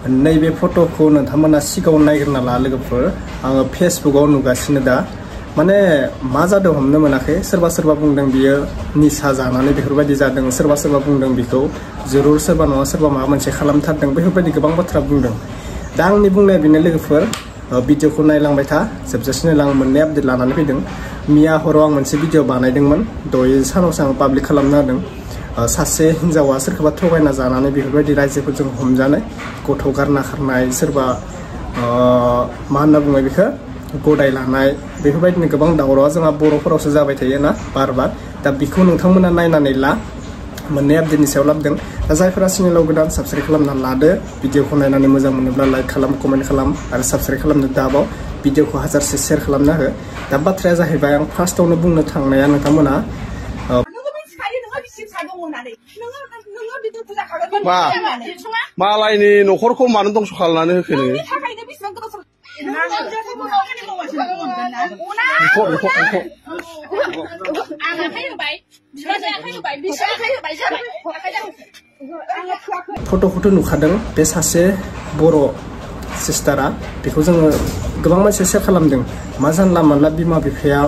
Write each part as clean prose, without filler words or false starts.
नैबे फट'खौ नोंथांमोना सिगाङाव नायग्रोना ला लोगोफोर आङो फेसबुकआव नुगासिनो दा माने मा जादों हमनो मोनाखै सोरबा सोरबा बुंदों बियो निसा जानानै बेफोरबायदि जादों सोरबा सोरबा बुंदों बिखौ जरुर सोरबा नङा सोरबा माबा मोनसे खालामथारदों बेफोरबायदि गोबां बाथ्रा बुंदों दा आंनि बुंनाया बेनो लोगोफोर भिडिअखौ नायलांबाय था जोबजासिम नायलां मोननै आपडेट लानानै फैदों मिया हराव आं मोनसे भिडिअ बानायदोंमोन दहाय सानावसो आं पाब्लिक खालामना होदों सासे हिनजावा सोरखौबा थगायना जानानै बेफोरबायदि रायजोफोरजों हमजानाय गथ' गारना खारनाय सोरबा मा होनना बुङो बेखौ गदाय लानाय बेफोरबायदिनो गोबां दावरावआ जोंहा बर'फोरावसो जाबाय थायो ना बार बार दा बेखौ नोंथांमोना नायनानै ला मोननै आपडेटनि सायाव लाबोदों दा जायफोरा चेनेलाव गोदान साबस्क्राइब खालामना लादो भिडिअखौ नायनानै मोजां मोनोब्ला लाइक खालाम कमेन्ट खालाम आरो साबस्क्राइब खालामनो दाबाव भिडिअखौ हाजारसे शेयार खालामना हो दा बाथ्राया जाहैबाय आं फार्स्टआवनो बुंनो थांनाया नोंथांमोना मालायनि न'खरखौ मानो दंस' खालामनानै होखो नोङो फट'खौथ' नुखादों बे सासे बर' सिस्टारा बेखौ जोङो गोबां मानसिया शेयार खालामदों मा जानला मानला बिमा बिफाया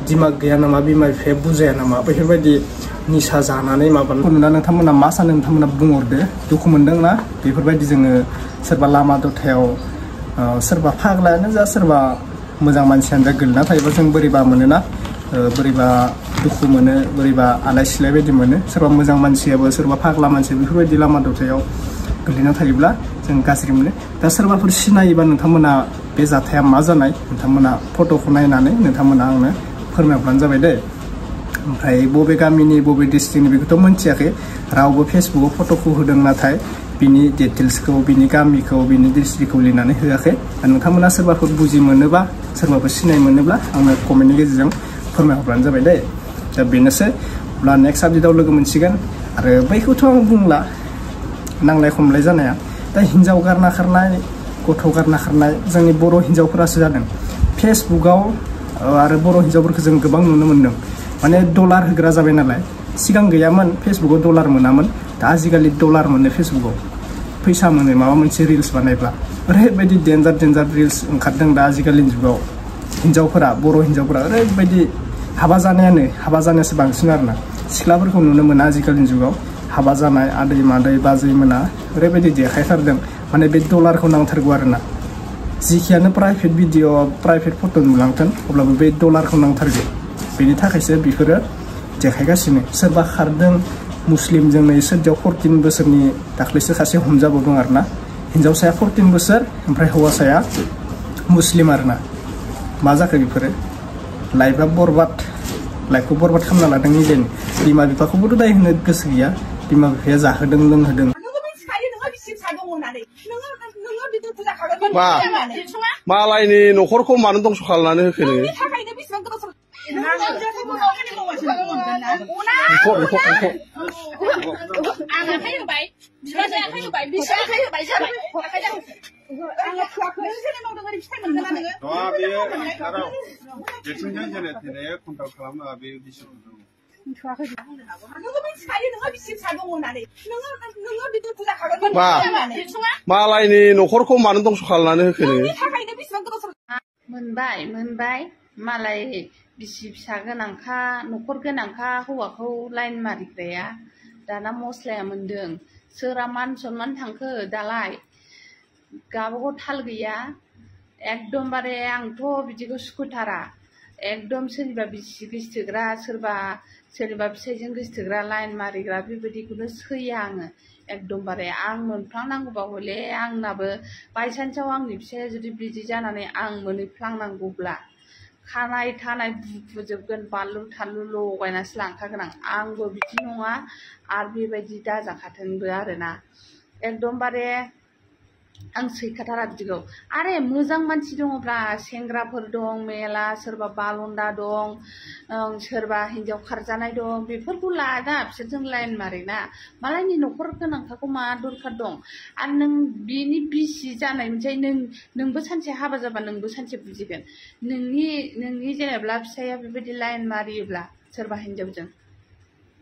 दिमाग गैया नामा बिमा बिफाया बुजाया नामा बेफोरबायदि निसा जानानै माबाखौ नुना नोंथांमोना मा सानो नोंथांमोना बुंहरदो दुखु मोनदों ना बेफोरबायदि जोङो सोरबा लामा दथायाव सोरबा फाग्लायानो जा सोरबा मोजां मानसियानो जा गोलैना थायोबा जों बोरैबा मोनोना बोरैबा दुखु मोनो बोरैबा आलाय सिलाय बायदि मोनो सोरबा मोजां मानसियाबो सोरबा फाग्ला मानसि बेफोरबायदि लामा दथायाव गोलैना थायोब्ला जों गाज्रि मोनो दा सोरबाफोर सिनायोबा नोंथांमोना बे जाथाया मा जानाय नोंथांमोना फट'खौ नायनानै नोंथांमोना आंनो फोरमायहरबानो जाबाय दे ओमफ्राय बबे गामिनि बबे डिस्ट्रिक्टनि बेखौथ' मोनथियाखै रावबो फेसबुकआव फट'खौ होदों नाथाय बिनि डिटेल्सखौ बिनि गामिखौ बिनि डिस्ट्रिक्टखौ लिरनानै होआखै दा नोंथांमोना सोरबाफोर बुजि मोनोबा सोरबाफोर सिनाय मोनोब्ला आंनो कमेन्टनि गेजेरजों फोरमायहरबानो जाबाय दे दा बेनोसै अब्ला नेक्स्ट आपडेटआव लोगो मोनसिगोन आरो बैखौथ' आं बुंला नांलाय खमलाय जानाया दा हिन्जाव गारना खारनाय गथ' गारना खारनाय जोंनि बर' हिन्जावफोरासो जादों फेसबुकआव आरो बर' हिन्जावफोरखौ जों गोबां नुनो मोन्दों माने डलार होग्रा जाबाय नालाय सिगां गैयामोन फेसबुकआव डलार मोनामोन दा आजिखालि डलार मोनो फेसबुकआव फैसा मोनो माबा मोनसे रिल्स बानायब्ला ओरैबायदि डेन्जार रिल्स ओंखारदों दा आजिखालिनि जुगाव हिन्जावफोरा बर' हिन्जावफोरा ओरैबायदि हाबा जानायासो बांसिन आरोना सिख्लाफोरखौ नुनो मोना आजिखालिनि जुगाव हाबा जानाय आदै मादै बाजै मोना ओरैबायदि देखायथारदों माने बे डलारखौ नांथारगौ आरोना जिखियानो प्राइभेट भिडिअ प्राइभेट फट' नुलांथों अब्लाबो बे डलारखौ नांथारगौ बेनि थाखायसो बेफोरो देखायगासिनो सोरबा खारदों मुस्लिमजों नै सोरदियाव 14 बोसोरनि दाख्लैसो सासे हमजाबावदों आरोना हिन्जावसाया 14 बोसोर ओमफ्राय हौवासाया मुस्लिम आरोना मा जाखो बेफोरो लाइफआ लाइफखौ बरबाद खालामना लादों निजेनि बिमा बिफाखौबोथ' दाय होनो गोसो गैया बिमा बिफाया जाहोदों लोंहोदों मालायनि न'खरखौ मानो दंस' खालामनानै होखो नोङो मालायनि न'खरखौ मानो दंस' खालामनानै होखो नोङो मोनबाय मालाय बिसि फिसा गोनांखा न'खर गोनांखा हौवाखौ लाइन मारिग्राया दाना मस्लाया मोनदों सोरहा मान सनमान थांखो दालाय गावबागाव थाल गैया एकदमबारे आंथ' बिदिखौ सुखुथारा एकदम सोरनिबा बिसि गोसथोग्रा सोरनिबा फिसाइजों गोसथोग्रा लाइन मारिग्रा बेबायदिखौनो सैया आङो एकदमबारे आं मोनफ्लांनांगौबा हले आंनाबो बायसान्सआव आंनि फिसाया जुदि बिदि जानानै आं मोनहैफ्लांनांगौब्ला खानाय थानाय बुफुजोबगोन बानलु थानलु लगायनासो लांखागोन आंबो बिदि नङा आरो बेबायदि दाजाखाथोंबो आरोना एकदमबारे आं सैखाथारा बिदिखौ आरे मोजां मानसि दङब्ला सेंग्राफोर दं मेला सोरबा बालन्दा दं सोरबा हिन्जाव खारजानाय दं बेफोरखौ लाना बिसोरजों लाइन मारिना मालायनि न'खर गोनांखाखौ मा दरखार दं आरो नों बिनि बिसि जानाय मोनसे नोंबो सानसे हाबा जाबा नोंबो सानसे बुजिगोन नोंनि जेनेबा फिसाया बेबायदि लाइन मारियोब्ला सोरबा हिन्जावजों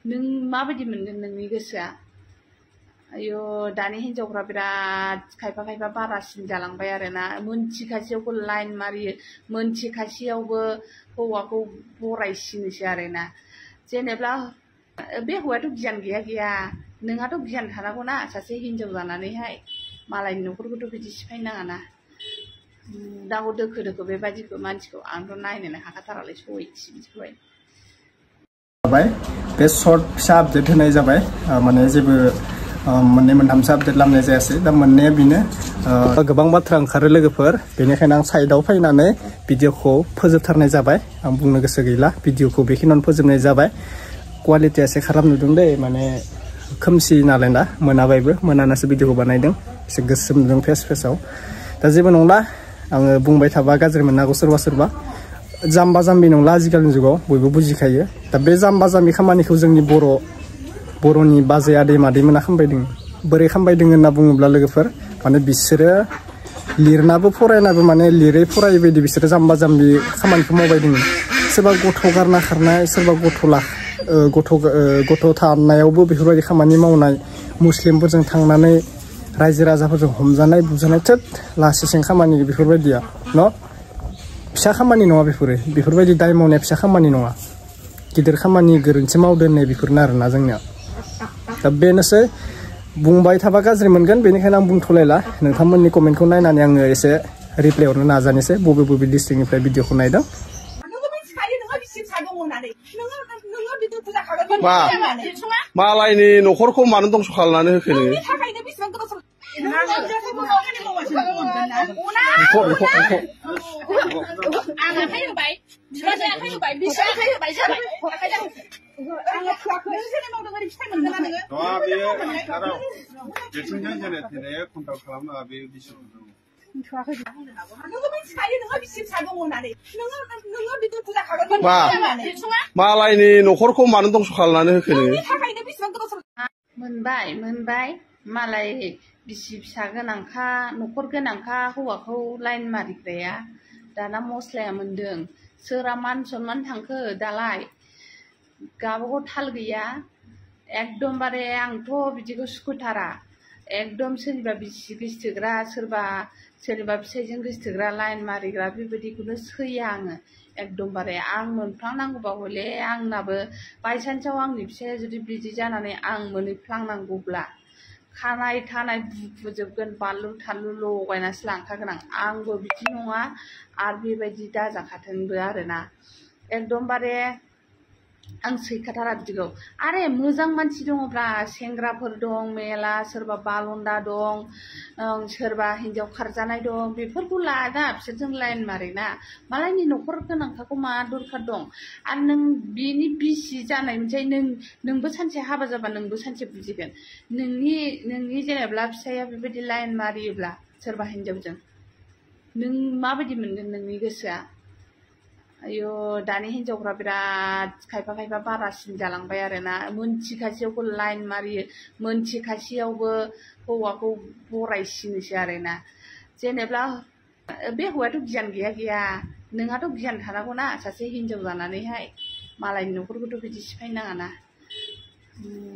नों माबायदि मोनगोन नोंनि गोसोआ आयो दानि हिनजावफ्रा बिराद खायफा खायफा बारासिन जालांबाय आरोना मोनथिखासेयावबो लाइन मारियो मोनथिखासेयावबो हौवाखौ बरायसिनोसो आरोना जेनेब्ला बे हौवायाथ' गियान गैया नोंहाथ' गियान थानांगौना सासे हिनजाव जानानैहाय मालायनि न'खरखौथ' बिदि सिफायनो नाङाना दागो दोखो दोखो बेबायदिखौ मानसिखौ आंथ' नायनोनो हाखाथारालै सयथि बिदिखौहाय जाबाय बे सर्ट फिसा आपडेट होनाय जाबाय माने जेबो मोननै मोनथामसो आपडेट लामनाय जायासै दा मोननाया बेनो गोबां बाथ्रा ओंखारो लोगोफोर बेनिखायनो आं साइडआव फैनानै भिडिअखौ फोजोबथारनाय जाबाय आं बुंनो गोसो गैला भिडिअखौ बेखिनियावनो फोजोबनाय जाबाय क्वालिटिया एसे खाराब नुदों दे माने खोमसि नालाय ना मोनाबायबो मोनानासो भिडिअखौ बानायदों एसे गोसोम नुदों फेसआव दा जेबो नंला आङो बुंबाय थाबा गाज्रि मोननांगौ सोरबा जाम्बा जाम्बि नंला आजिखालिनि जुगाव बयबो बुजिखायो दा बे जाम्बा जाम्बि खामानिखौ जोंनि बर'नि बाजै आदै मादैमोना खालामबायदों बोरै खालामबायदों होनना बुङोब्ला लोगोफोर माने बिसोरो लिरनाबो फरायनाबो माने लिरै फरायै बायदि बिसोरो जाम्बा जाम्बि खामानिखौ मावबायदों सोरबा गथ' गारना खारनाय सोरबा गथ' थानायावबो बेफोरबायदि खामानि मावनाय मुस्लिमफोरजों थांनानै रायजो राजाफोरजों हमजानाय बुजानाय थोद लासिसिं खामानि बेफोरबायदिया न' फिसा खामानि नङा बेफोरबायदि दाय मावनाया फिसा खामानि नङा गिदिर खामानि गोरोन्थि मावदो होननाय बेफोरनो आरोना जोंनिया दा बेनोसै बुंबाय थाबा गाज्रि मोनगोन बेनिखायनो आं बुंथ'लायला नोंथांमोननि कमेन्टखौ नायनानै आङो एसे रिप्लाय हरनो नाजानोसै बबे डिस्ट्रिक्टनिफ्राय भिडिअखौ नायदों मालायनि न'खरखौ मानो दंस' खालामनानै होखो नोङो मालायनि न'खरखौ मानो दंस' खालामनानै होखो नोङो मोनबाय मालाय बिसि फिसा गोनांखा न'खर गोनांखा हौवाखौ लाइन मारिग्राया दाना मस्लाया मोनदों सोरहा मान सनमान थांखो दालाय गावबागाव थाल गैया एकदमबारे आंथ' बिदिखौ सुखुथारा एकदम सोरनिबा बिसि गोसथोग्रा सोरनिबा फिसाइजों गोसथोग्रा लाइन मारिग्रा बेबायदिखौनो सैया आङो एकदमबारे आं मोनफ्लांनांगौबा हले आंनाबो बायसान्सआव आंनि फिसाया जुदि बिदि जानानै आं मोनहैफ्लांनांगौब्ला खानाय थानाय बुफुजोबगोन बानलु थानलु लगायनासो लांखागोन आंबो बिदि नङा आरो बेबायदि दाजाखाथोंबो आरोना एकदमबारे आं सैखाथारा बिदिखौ आरे मोजां मानसि दङब्ला सेंग्राफोर दं मेला सोरबा बालन्दा दं सोरबा हिनजाव खारजानाय दं बेफोरखौ लाना बिसोरजों लाइन मारिना मालायनि न'खर गोनांखाखौ मा दरखार दं आरो नों बिनि बिसि जानायनिफ्राय नोंबो सानसे हाबा जाबा नोंबो सानसे बुजिगोन नोंनि जेनेबा फिसाया बेबायदि लाइन मारियोब्ला सोरबा हिनजावजों नों माबायदि मोनगोन नोंनि गोसोआ आयो दानि हिनजावफ्रा बिराद खायफा बारासिन जालांबाय आरोना मोनथिखासेयावबो लाइन मारियो मोनथिखासेयावबो हौवाखौ बरायसिनोसो आरोना जेनेब्ला बे हौवायाथ' गियान गैया नोंहाथ' गियान थानांगौना सासे हिनजाव जानानैहाय मालायनि न'खरखौथ' बिदि सिफायनो नाङाना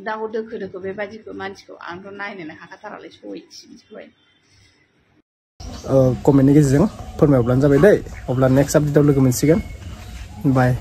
दागो दोखो दोखो बेबायदिखौ मानसिखौ आंथ' नायनोनो हाखाथारालै सयथि बिदिखौहाय कमेन्टनि गेजेरजों फोरमायहरब्लानो जाबाय दै अब्ला नेक्स्ट आपडेटआव लोगो मोनसिगोन बाय